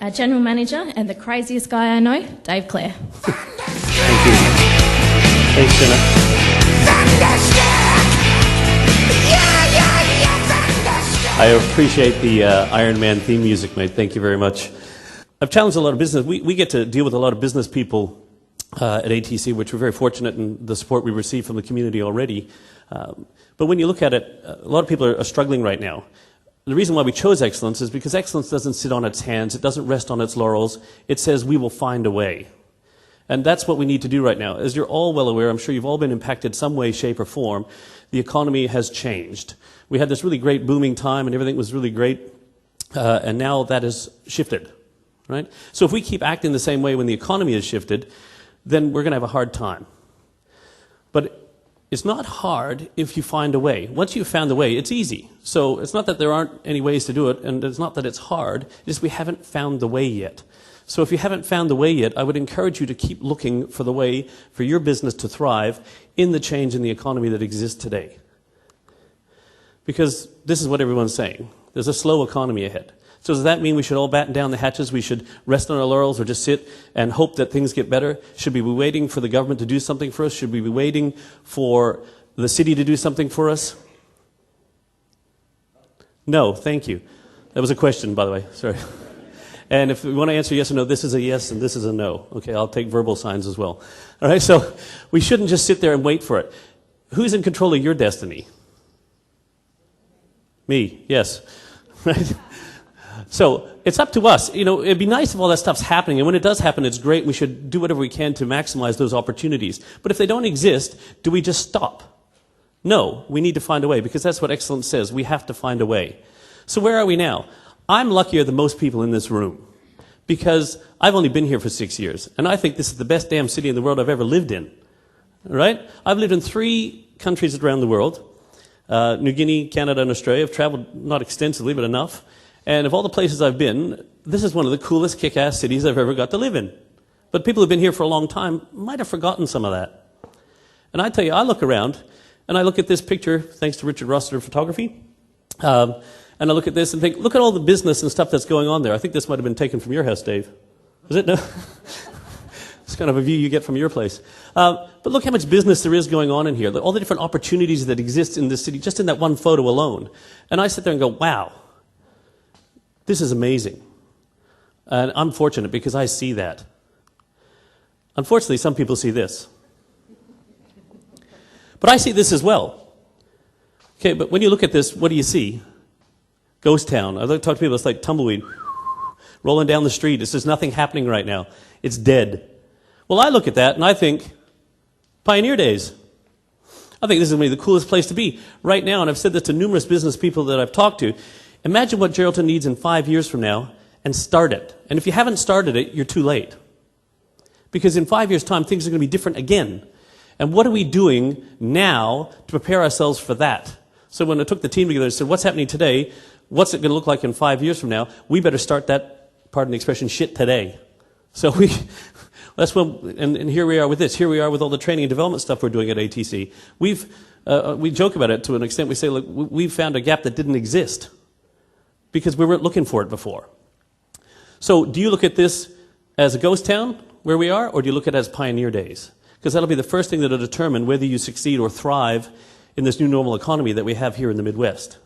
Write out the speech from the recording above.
our General Manager and the craziest guy I know, Dave Clare. Thank you. Thanks, Jenna. I appreciate the Iron Man theme music, mate. Thank you very much. I've challenged a lot of business. We get to deal with a lot of business people at ATC, which we're very fortunate in the support we receive from the community already. But when you look at it, a lot of people are struggling right now. The reason why we chose excellence is because excellence doesn't sit on its hands. It doesn't rest on its laurels. It says we will find a way. And that's what we need to do right now. As you're all well aware, I'm sure you've all been impacted some way, shape, or form. The economy has changed. We had this really great booming time and everything was really great, and now that has shifted, right? So if we keep acting the same way when the economy has shifted, then we're going to have a hard time. But it's not hard if you find a way. Once you've found a way, it's easy. So it's not that there aren't any ways to do it, and it's not that it's hard, it's just we haven't found the way yet. So if you haven't found the way yet, I would encourage you to keep looking for the way for your business to thrive in the change in the economy that exists today. Because this is what everyone's saying. There's a slow economy ahead. So does that mean we should all batten down the hatches? We should rest on our laurels or just sit and hope that things get better? Should we be waiting for the government to do something for us? Should we be waiting for the city to do something for us? No, thank you. That was a question, by the way. Sorry. And if we want to answer yes or no, this is a yes and this is a no. Okay, I'll take verbal signs as well. All right, so we shouldn't just sit there and wait for it. Who's in control of your destiny? Me, yes. Right? So it's up to us. You know, it'd be nice if all that stuff's happening, and when it does happen, it's great. We should do whatever we can to maximize those opportunities. But if they don't exist, do we just stop? No, we need to find a way, because that's what excellence says. We have to find a way. So where are we now? I'm luckier than most people in this room, because I've only been here for 6 years, and I think this is the best damn city in the world I've ever lived in. Right? I've lived in 3 countries around the world. New Guinea, Canada, and Australia. I've traveled not extensively, but enough. And of all the places I've been, this is one of the coolest kick-ass cities I've ever got to live in. But people who've been here for a long time might have forgotten some of that. And I tell you, I look around, and I look at this picture, thanks to Richard Rossiter Photography, and I look at this and think, look at all the business and stuff that's going on there. I think this might have been taken from your house, Dave. Is it? No? It's kind of a view you get from your place. But look how much business there is going on in here. All the different opportunities that exist in this city, just in that one photo alone. And I sit there and go, wow, this is amazing. And I'm fortunate because I see that. Unfortunately, some people see this. But I see this as well. Okay, but when you look at this, what do you see? Ghost town. I talk to people, it's like tumbleweed. Rolling down the street. It's just nothing happening right now. It's dead. Well, I look at that and I think, pioneer days. I think this is going to be the coolest place to be right now, and I've said this to numerous business people that I've talked to. Imagine what Geraldton needs in 5 years from now and start it. And if you haven't started it, you're too late. Because in 5 years' time, things are going to be different again. And what are we doing now to prepare ourselves for that? So when I took the team together and said, what's happening today? What's it going to look like in 5 years from now? We better start that, pardon the expression, shit today. So that's when, and here we are with this. Here we are with all the training and development stuff we're doing at ATC. We joke about it to an extent. We say, look, we've found a gap that didn't exist because we weren't looking for it before. So do you look at this as a ghost town where we are, or do you look at it as pioneer days? Because that'll be the first thing that will determine whether you succeed or thrive in this new normal economy that we have here in the Midwest.